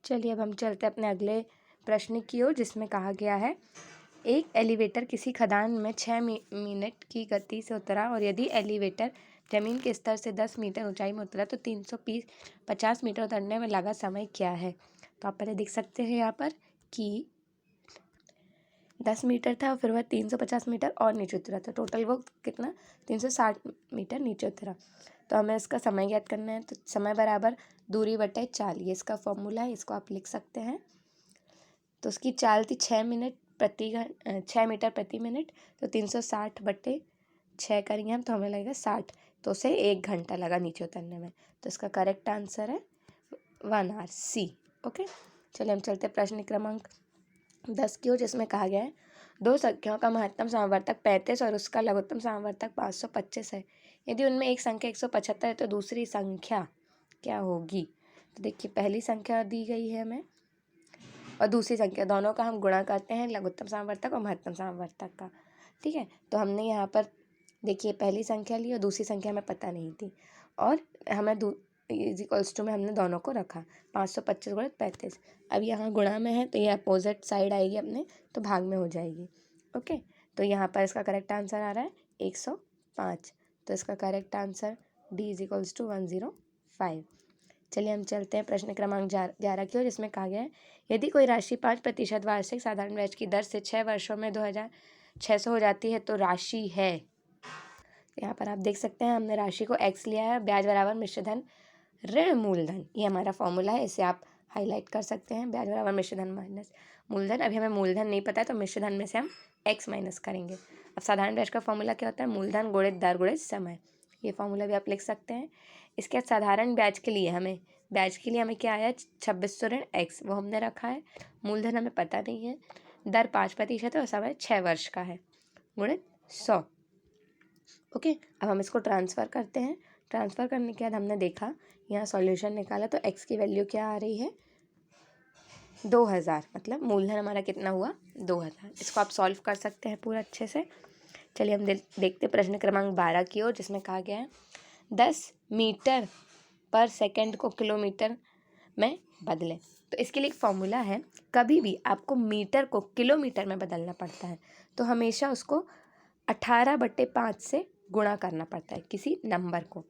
चलिए अब हम चलते हैं अपने अगले प्रश्न की ओर, जिसमें कहा गया है एक एलिवेटर किसी खदान में 6 मिनट की गति से उतरा और यदि एलिवेटर जमीन के स्तर से 10 मीटर ऊंचाई में उतरा तो 350 मीटर उतरने में लगा समय क्या है। तो आप पहले देख सकते हैं यहाँ पर कि 10 मीटर था और फिर वह 350 मीटर और नीचे उतरा, तो टोटल वो कितना 360 मीटर नीचे उतरा। तो हमें इसका समय ज्ञात करना है, तो समय बराबर दूरी बटे चाल, ये इसका फॉर्मूला है, इसको आप लिख सकते हैं। तो उसकी चाल थी 6 मीटर प्रति मिनट, तो 360 बटे 6 करेंगे हम तो हमें लगेगा 60, तो उसे 1 घंटा लगा नीचे उतरने में। तो इसका करेक्ट आंसर है 1 आवर, सी। ओके, चलिए हम चलते प्रश्न क्रमांक 10 की ओर, जिसमें कहा गया है दो संख्याओं का महत्तम समावर्तक 35 और उसका लघुत्तम समावर्तक 525 है। यदि उनमें एक संख्या 175 है तो दूसरी संख्या क्या होगी। तो देखिए पहली संख्या दी गई है हमें और दूसरी संख्या, दोनों का हम गुणा करते हैं, लघुत्तम समावर्तक और महत्तम समावर्तक का। ठीक है, तो हमने यहाँ पर देखिए पहली संख्या ली और दूसरी संख्या हमें पता नहीं थी और हमें इज इक्वल्स टू में हमने दोनों को रखा 525 गुणित 35। अब यहाँ गुणा में है तो ये अपोजिट साइड आएगी अपने, तो भाग में हो जाएगी। ओके, तो यहाँ पर इसका करेक्ट आंसर आ रहा है 105। तो इसका correct answer D is equals to 105। चलिए हम चलते हैं प्रश्न क्रमांक 11 की ओर, जिसमें कहा गया है यदि कोई राशि 5% वार्षिक साधारण ब्याज की दर से 6 वर्षों में 2600 हो जाती है तो राशि है। यहाँ पर आप देख सकते हैं हमने राशि को x लिया है, ब्याज बराबर मिश्र धन ऋण मूलधन, ये हमारा फॉर्मूला है, इसे आप हाईलाइट कर सकते हैं। ब्याज बराबर मिश्र धन माइनस मूलधन, अभी हमें मूलधन नहीं पता है तो मिश्र धन में से हम x माइनस करेंगे। अब साधारण ब्याज का फॉर्मूला क्या होता है, मूलधन गुणित दर गुणित समय, ये फॉर्मूला भी आप लिख सकते हैं। इसके बाद साधारण ब्याज के लिए हमें क्या आया 2600 ऋण x, वो हमने रखा है। मूलधन हमें पता नहीं है, दर 5% है और समय 6 वर्ष का है, गुणित 100। ओके, अब हम इसको ट्रांसफ़र करते हैं। ट्रांसफ़र करने के बाद हमने देखा यहाँ सॉल्यूशन निकाला तो x की वैल्यू क्या आ रही है 2000, मतलब मूलधन हमारा कितना हुआ 2000। इसको आप सॉल्व कर सकते हैं पूरा अच्छे से। चलिए हम देखते प्रश्न क्रमांक 12 की ओर, जिसमें कहा गया है 10 मीटर पर सेकंड को किलोमीटर में बदलें। तो इसके लिए एक फॉर्मूला है, कभी भी आपको मीटर को किलोमीटर में बदलना पड़ता है तो हमेशा उसको 18/5 से गुणा करना पड़ता है किसी नंबर को।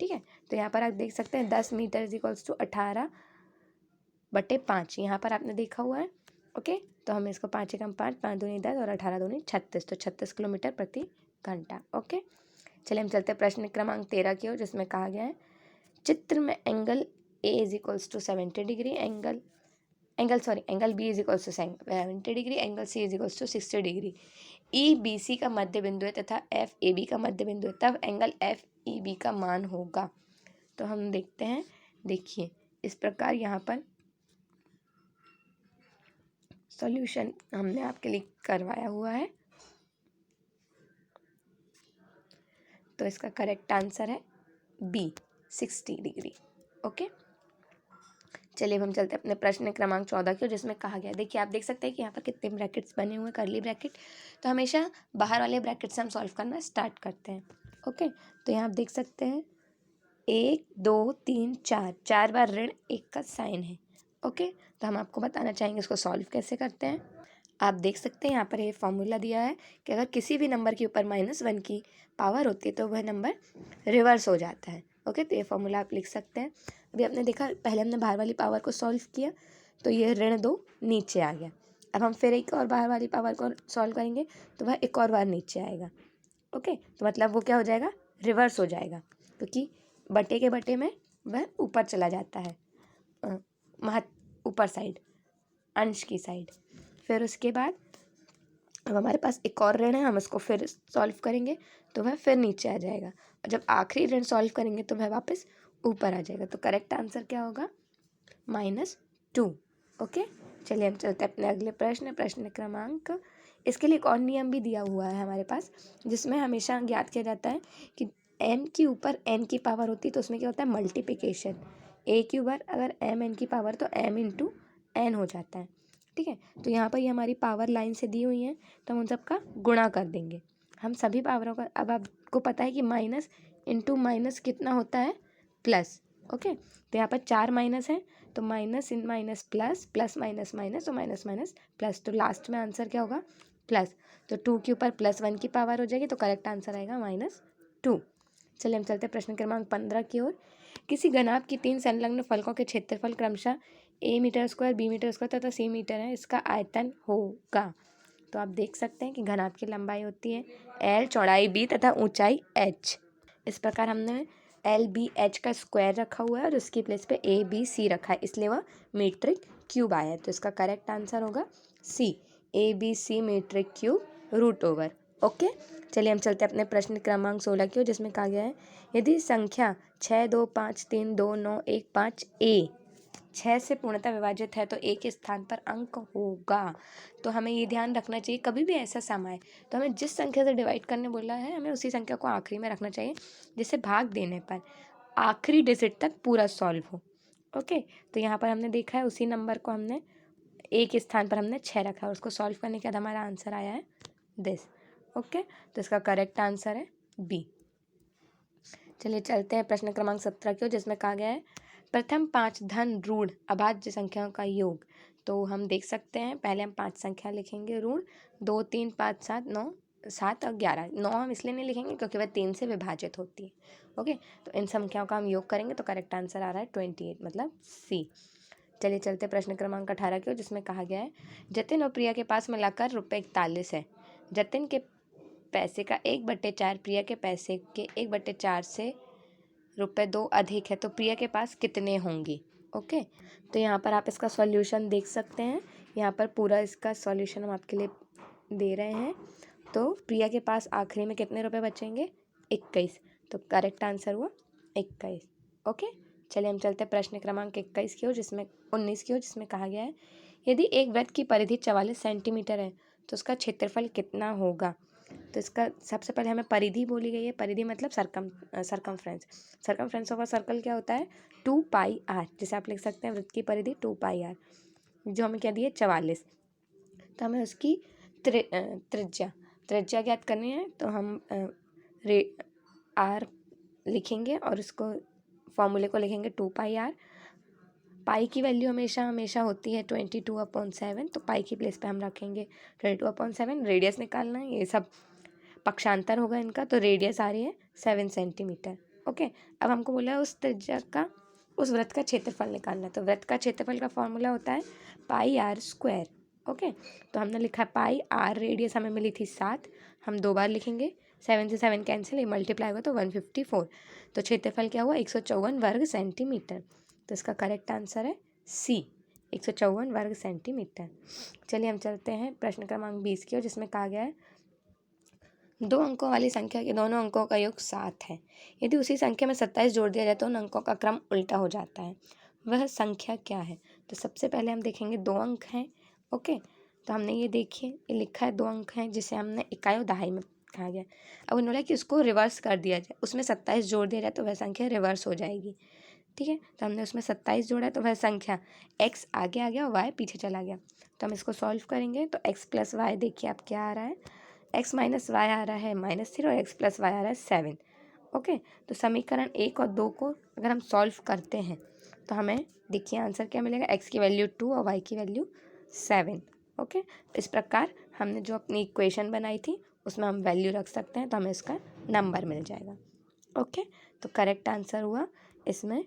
ठीक है, तो यहाँ पर आप देख सकते हैं 10 मीटर इज इक्वल्स टू 18/5, यहाँ पर आपने देखा हुआ है। ओके, तो हम इसको 5 एकम 5, 5 दूनी 10 और 18 दूनी 36, तो 36 किलोमीटर प्रति घंटा। ओके, चलिए हम चलते हैं प्रश्न क्रमांक 13 की ओर, जिसमें कहा गया है चित्र में angle A is equals to 70 degree, angle B is equals to 70 degree, angle C is equals to 60 degree. E B C का मध्य बिंदु है तथा एफ ए बी का मध्य बिंदु है, तब एंगल एफ ई बी का मान होगा। तो हम देखते हैं, देखिए इस प्रकार यहाँ पर सॉल्यूशन हमने आपके लिए करवाया हुआ है। तो इसका करेक्ट आंसर है बी 60 डिग्री। ओके, चलिए अब हम चलते हैं अपने प्रश्न क्रमांक 14 की ओर, जिसमें कहा गया, देखिए आप देख सकते हैं कि यहाँ पर कितने ब्रैकेट्स बने हुए हैं, करली ब्रैकेट। तो हमेशा बाहर वाले ब्रैकेट से हम सॉल्व करना स्टार्ट करते हैं। ओके, तो यहाँ आप देख सकते हैं 1 2 3 4, 4 बार ऋण 1 का साइन है। ओके, तो हम आपको बताना चाहेंगे इसको सॉल्व कैसे करते हैं। आप देख सकते हैं यहाँ पर ये फॉर्मूला दिया है कि अगर किसी भी नंबर के ऊपर -1 की पावर होती है तो वह नंबर रिवर्स हो जाता है। ओके, तो ये फॉर्मूला आप लिख सकते हैं। अभी आपने देखा पहले हमने बाहर वाली पावर को सॉल्व किया तो ये ऋण 2 नीचे आ गया। अब हम फिर एक और बाहर वाली पावर को सॉल्व करेंगे तो वह एक और बार नीचे आएगा। ओके, तो मतलब वो क्या हो जाएगा, रिवर्स हो जाएगा, क्योंकि बटे के बटे में वह ऊपर चला जाता है, ऊपर साइड, अंश की साइड। फिर उसके बाद अब हमारे पास एक और ऋण है, हम इसको फिर सॉल्व करेंगे तो वह फिर नीचे आ जाएगा, और जब आखिरी ऋण सॉल्व करेंगे तो वह वापस ऊपर आ जाएगा। तो करेक्ट आंसर क्या होगा -2। ओके, चलिए हम चलते हैं अपने अगले प्रश्न क्रमांक। इसके लिए एक और नियम भी दिया हुआ है हमारे पास, जिसमें हमेशा ज्ञात किया जाता है कि m के ऊपर n की पावर होती है तो उसमें क्या होता है मल्टीप्लिकेशन। a के ऊपर अगर m n की पावर तो m इंटू n हो जाता है। ठीक है, तो यहाँ पर ये हमारी पावर लाइन से दी हुई हैं तो हम उन सबका गुणा कर देंगे, हम सभी पावरों का। अब आपको पता है कि माइनस इंटू माइनस कितना होता है प्लस। ओके, तो यहाँ पर 4 माइनस है तो माइनस इन minus plus, plus minus minus और माइनस माइनस प्लस, तो लास्ट में आंसर क्या होगा प्लस। तो 2 के ऊपर +1 की पावर हो जाएगी, तो करेक्ट आंसर आएगा -2। चलिए हम चलते हैं प्रश्न क्रमांक 15 की ओर। किसी घनाभ की 3 संलग्न फलकों के क्षेत्रफल क्रमशः a metre square, b metre square तथा c मीटर है, इसका आयतन होगा। तो आप देख सकते हैं कि घनाभ की लंबाई होती है l, चौड़ाई b तथा ऊंचाई h। इस प्रकार हमने LBH का स्क्वायर रखा हुआ है और उसकी प्लेस पे ABC रखा है, इसलिए वह मीट्रिक क्यूब आया है। तो इसका करेक्ट आंसर होगा C, ABC metric cube √। Okay, चलिए हम चलते हैं अपने प्रश्न क्रमांक 16 की ओर, जिसमें कहा गया है यदि संख्या 6, 2, 5, 3, 2, 9, 1, 5 A 6 से पूर्णतः विभाजित है तो A के स्थान पर अंक होगा। तो हमें ये ध्यान रखना चाहिए, कभी भी ऐसा सम आए तो हमें जिस संख्या से डिवाइड करने बोला है हमें उसी संख्या को आखिरी में रखना चाहिए, जिससे भाग देने पर आखिरी डिजिट तक पूरा सॉल्व हो। ओके, तो यहाँ पर हमने देखा है उसी नंबर को हमने A के स्थान पर हमने 6 रखा है और उसको सॉल्व करने के बाद हमारा आंसर आया है दिस। ओके, तो इसका करेक्ट आंसर है B। चलिए चलते हैं प्रश्न क्रमांक 17 की ओर, जिसमें कहा गया है प्रथम 5 धन ऋण अभाज्य संख्याओं का योग। तो हम देख सकते हैं, पहले हम 5 संख्या लिखेंगे ऋण, 2, 3, 5, 7, 9, 7 और 11। 9 हम इसलिए नहीं लिखेंगे क्योंकि वह 3 से विभाजित होती है। ओके, तो इन संख्याओं का हम योग करेंगे तो करेक्ट आंसर आ रहा है 28, मतलब C। चलिए चलते प्रश्न क्रमांक 18 की ओर, जिसमें कहा गया है जतिन और प्रिया के पास मिलाकर ₹41 है। जतिन के पैसे का 1/4 प्रिया के पैसे के 1/4 से ₹2 अधिक है, तो प्रिया के पास कितने होंगे। ओके, तो यहाँ पर आप इसका सॉल्यूशन देख सकते हैं, यहाँ पर पूरा इसका सॉल्यूशन हम आपके लिए दे रहे हैं। तो प्रिया के पास आखिरी में कितने रुपए बचेंगे 21, तो करेक्ट आंसर हुआ 21। ओके, चलिए हम चलते हैं प्रश्न क्रमांक 21 की ओर, जिसमें 19 की ओर, जिसमें कहा गया है यदि एक वृत्त की परिधि 44 सेंटीमीटर है तो उसका क्षेत्रफल कितना होगा। तो इसका सबसे पहले हमें परिधि बोली गई है, परिधि मतलब circumference. Circumference of a circle क्या होता है 2πr, जिसे आप लिख सकते हैं वृत्त की परिधि 2πr, जो हमें क्या दी है 44। तो हमें उसकी त्रिज्या ज्ञात करनी है, तो हम r लिखेंगे और उसको फॉर्मूले को लिखेंगे 2πr। पाई की वैल्यू हमेशा होती है 22/7, तो पाई की प्लेस पे हम रखेंगे 22/7। रेडियस निकालना है, ये सब पक्षांतर होगा इनका, तो रेडियस आ रही है 7 सेंटीमीटर। ओके, अब हमको बोला है उस त्रिज्या का, उस वृत्त का क्षेत्रफल निकालना है। तो वृत्त का क्षेत्रफल का फॉर्मूला होता है πr²। ओके, तो हमने लिखा पाई r, रेडियस हमें मिली थी 7, हम 2 बार लिखेंगे, 7 से 7 कैंसिल, ये मल्टीप्लाई होगा तो 154। तो क्षेत्रफल क्या हुआ 154 वर्ग सेंटीमीटर। तो इसका करेक्ट आंसर है C, 154 वर्ग सेंटीमीटर। चलिए हम चलते हैं प्रश्न क्रमांक 20 की ओर, जिसमें कहा गया है 2 अंकों वाली संख्या के दोनों अंकों का योग 7 है। यदि उसी संख्या में 27 जोड़ दिया जाए तो उन अंकों का क्रम उल्टा हो जाता है, वह संख्या क्या है। तो सबसे पहले हम देखेंगे 2 अंक हैं। ओके, तो हमने ये देखिए ये लिखा है 2 अंक हैं, जिसे हमने इकाई और दहाई में कहा गया। अब उन्होंने कि उसको रिवर्स कर दिया जाए, उसमें 27 जोड़ दिया जाए तो वह संख्या रिवर्स हो जाएगी। ठीक है, तो हमने उसमें 27 जोड़ा तो वह संख्या x आगे आ गया और y पीछे चला गया। तो हम इसको सॉल्व करेंगे तो x + y देखिए आप क्या आ रहा है, x - y आ रहा है -3 और x + y आ रहा है 7। ओके, तो समीकरण 1 और 2 को अगर हम सॉल्व करते हैं तो हमें देखिए आंसर क्या मिलेगा, x की वैल्यू 2 और y की वैल्यू 7। ओके, इस प्रकार हमने जो अपनी इक्वेशन बनाई थी उसमें हम वैल्यू रख सकते हैं तो हमें इसका नंबर मिल जाएगा। ओके, तो करेक्ट आंसर हुआ इसमें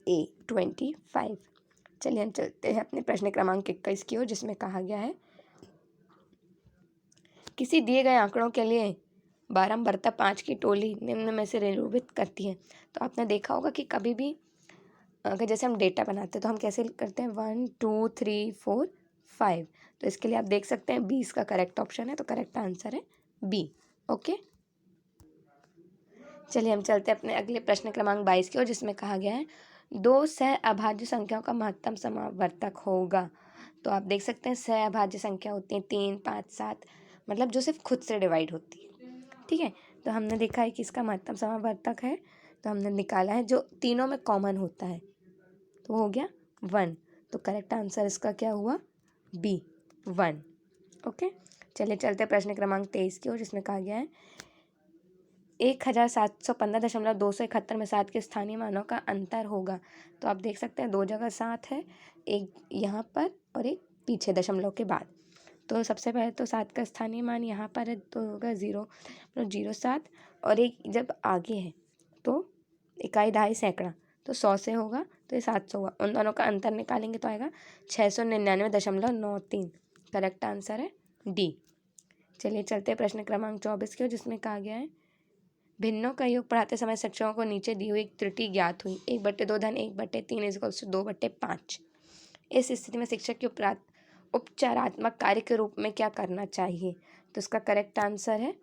A, 25। चलिए हम चलते हैं अपने प्रश्न क्रमांक 21 की ओर, जिसमें कहा गया है किसी दिए गए आंकड़ों के लिए बारंबारता 5 की टोली निम्न में से निरूपित करती है। तो आपने देखा होगा कि कभी भी अगर जैसे हम डेटा बनाते हैं तो हम कैसे करते हैं 1 2 3 4 5। तो इसके लिए आप देख सकते हैं 20 का करेक्ट ऑप्शन है, तो करेक्ट आंसर है B। ओके, चलिए हम चलते हैं अपने अगले प्रश्न क्रमांक 22 की ओर, जिसमें कहा गया है 2 सहअभाज्य संख्याओं का महत्तम समावर्तक होगा। तो आप देख सकते हैं सहअभाज्य संख्या होती है 3, 5, 7, मतलब जो सिर्फ खुद से डिवाइड होती है। ठीक है, तो हमने देखा है कि इसका महत्तम समावर्तक है, तो हमने निकाला है जो तीनों में कॉमन होता है, तो हो गया 1। तो करेक्ट आंसर इसका क्या हुआ B, 1। ओके, चलिए चलते प्रश्न क्रमांक 23 की ओर, जिसमें कहा गया है 1715.271 में 7 के स्थानीय मानों का अंतर होगा। तो आप देख सकते हैं 2 जगह 7 है, एक यहाँ पर और एक पीछे दशमलव के बाद। तो सबसे पहले तो 7 का स्थानीय मान यहाँ पर है तो होगा 0.07 और एक जब आगे है तो इकाई दहाई सैकड़ा तो 100 से होगा तो ये 700 हुआ। उन दोनों का अंतर निकालेंगे तो आएगा 699.93। करेक्ट आंसर है डी। चलिए चलते हैं प्रश्न क्रमांक 24 की ओर, जिसमें कहा गया है भिन्नों का योग पढ़ाते समय शिक्षकों को नीचे दी हुई एक त्रुटि ज्ञात हुई 1/2 धन 1/3 = 2/5। इस स्थिति में शिक्षक के उपचारात्मक कार्य के रूप में क्या करना चाहिए? तो इसका करेक्ट आंसर है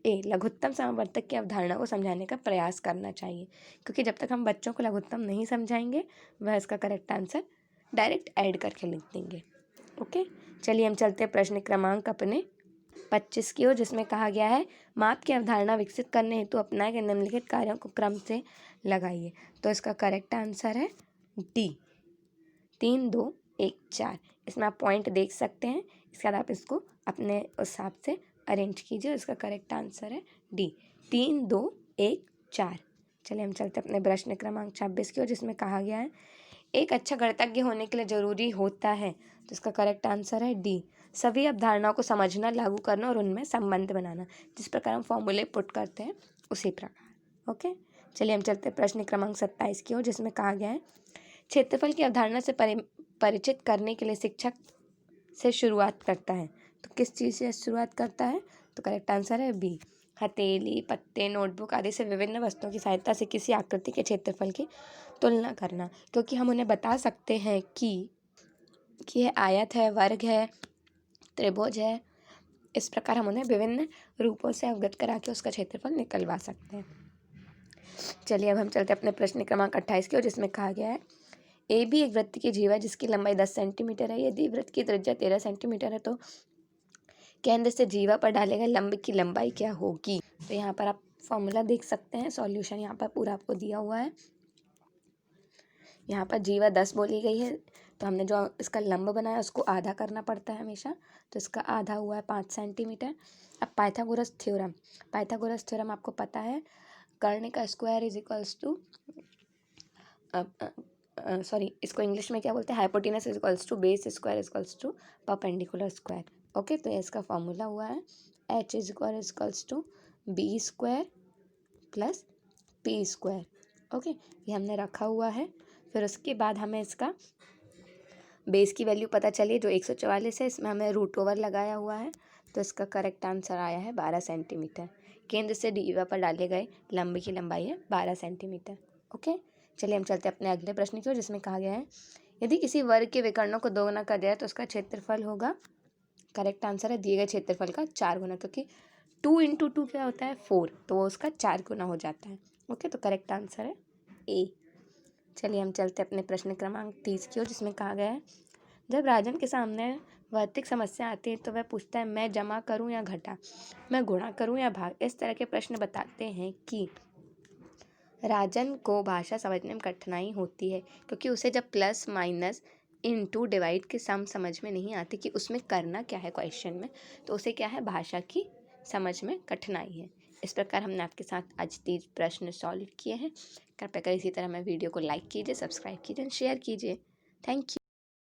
ए, लघुत्तम समावर्तक की अवधारणा को समझाने का प्रयास करना चाहिए, क्योंकि जब तक हम बच्चों को लघुत्तम नहीं समझाएंगे वह इसका करेक्ट आंसर डायरेक्ट ऐड करके लिख देंगे। ओके, चलिए हम चलते हैं प्रश्न क्रमांक अपने 25 की ओर, जिसमें कहा गया है माप की अवधारणा विकसित करने हेतु अपनाए गए निम्नलिखित कार्यों को क्रम से लगाइए। तो इसका करेक्ट आंसर है डी, 3 2 1 4। इसमें आप पॉइंट देख सकते हैं, इसके बाद आप इसको अपने हिसाब से अरेंज कीजिए। इसका करेक्ट आंसर है डी, 3 2 1 4। चलिए हम चलते हैं अपने प्रश्न क्रमांक 26 की ओर, जिसमें कहा गया है एक अच्छा गणितज्ञ होने के लिए जरूरी होता है। तो इसका करेक्ट आंसर है डी, सभी अवधारणाओं को समझना, लागू करना और उनमें संबंध बनाना। जिस प्रकार हम फॉर्मूले पुट करते हैं उसी प्रकार। ओके, चलिए हम चलते हैं प्रश्न क्रमांक 27 की ओर, जिसमें कहा गया है क्षेत्रफल की अवधारणा से परिचित करने के लिए शिक्षक से शुरुआत करता है। तो किस चीज़ से शुरुआत करता है? तो करेक्ट आंसर है बी, हथेली, पत्ते, नोटबुक आदि से विभिन्न वस्तुओं की सहायता से किसी आकृति के क्षेत्रफल की तुलना करना, क्योंकि हम उन्हें बता सकते हैं कि यह आयत है, वर्ग है, त्रिभुज है। इस प्रकार हम उन्हें विभिन्न रूपों से अवगत करा के उसका क्षेत्रफल निकलवा सकते हैं। चलिए अब हम चलते हैं अपने प्रश्न क्रमांक 28 की ओर, जिसमें कहा गया है ए भी एक वृत्त की जीवा है जिसकी लंबाई 10 सेंटीमीटर है। यदि वृत्त की त्रिज्या 13 सेंटीमीटर है तो केंद्र से जीवा पर डाले गए लंब की लंबाई क्या होगी? तो यहाँ पर आप फॉर्मूला देख सकते हैं, सॉल्यूशन यहाँ पर पूरा आपको दिया हुआ है। यहाँ पर जीवा 10 बोली गई है, तो हमने जो इसका लंब बनाया उसको आधा करना पड़ता है हमेशा, तो इसका आधा हुआ है 5 सेंटीमीटर। अब पाइथागोरस थ्योरम आपको पता है, कर्ण का स्क्वायर इज इक्वल्स टू इसको इंग्लिश में क्या बोलते हैं, hypotenuse is equals to base square is equals to perpendicular square. Okay, तो इसका फॉर्मूला हुआ है h is equals to B square plus P square. Okay, ये हमने रखा हुआ है। फिर उसके बाद हमें इसका बेस की वैल्यू पता चली जो 144 है, इसमें हमें रूट ओवर लगाया हुआ है, तो इसका करेक्ट आंसर आया है 12 सेंटीमीटर। केंद्र से जीवा पर डाले गए लंब की लंबाई है 12 सेंटीमीटर। ओके, चलिए हम चलते हैं अपने अगले प्रश्न की ओर, जिसमें कहा गया है यदि किसी वर्ग के विकर्णों को 2 गुना कर दिया तो उसका क्षेत्रफल होगा, करेक्ट आंसर है दिए गए क्षेत्रफल का 4 गुना, क्योंकि 2 × 2 क्या होता है 4, तो वो उसका 4 गुना हो जाता है। ओके, तो करेक्ट आंसर है ए। चलिए हम चलते हैं अपने प्रश्न क्रमांक 30 की ओर, जिसमें कहा गया है जब राजन के सामने भौतिक समस्या आती है तो वह पूछता है मैं जमा करूं या घटा, मैं गुणा करूं या भाग। इस तरह के प्रश्न बताते हैं कि राजन को भाषा समझने में कठिनाई होती है, क्योंकि उसे जब प्लस माइनस इनटू डिवाइड के सम समझ में नहीं आती कि उसमें करना क्या है क्वेश्चन में, तो उसे क्या है भाषा की समझ में कठिनाई है। इस प्रकार हमने आपके साथ आज 30 प्रश्न सॉल्व किए हैं। कृपया कर इसी तरह मैं वीडियो को लाइक कीजिए, सब्सक्राइब कीजिए, शेयर कीजिए। Thank you.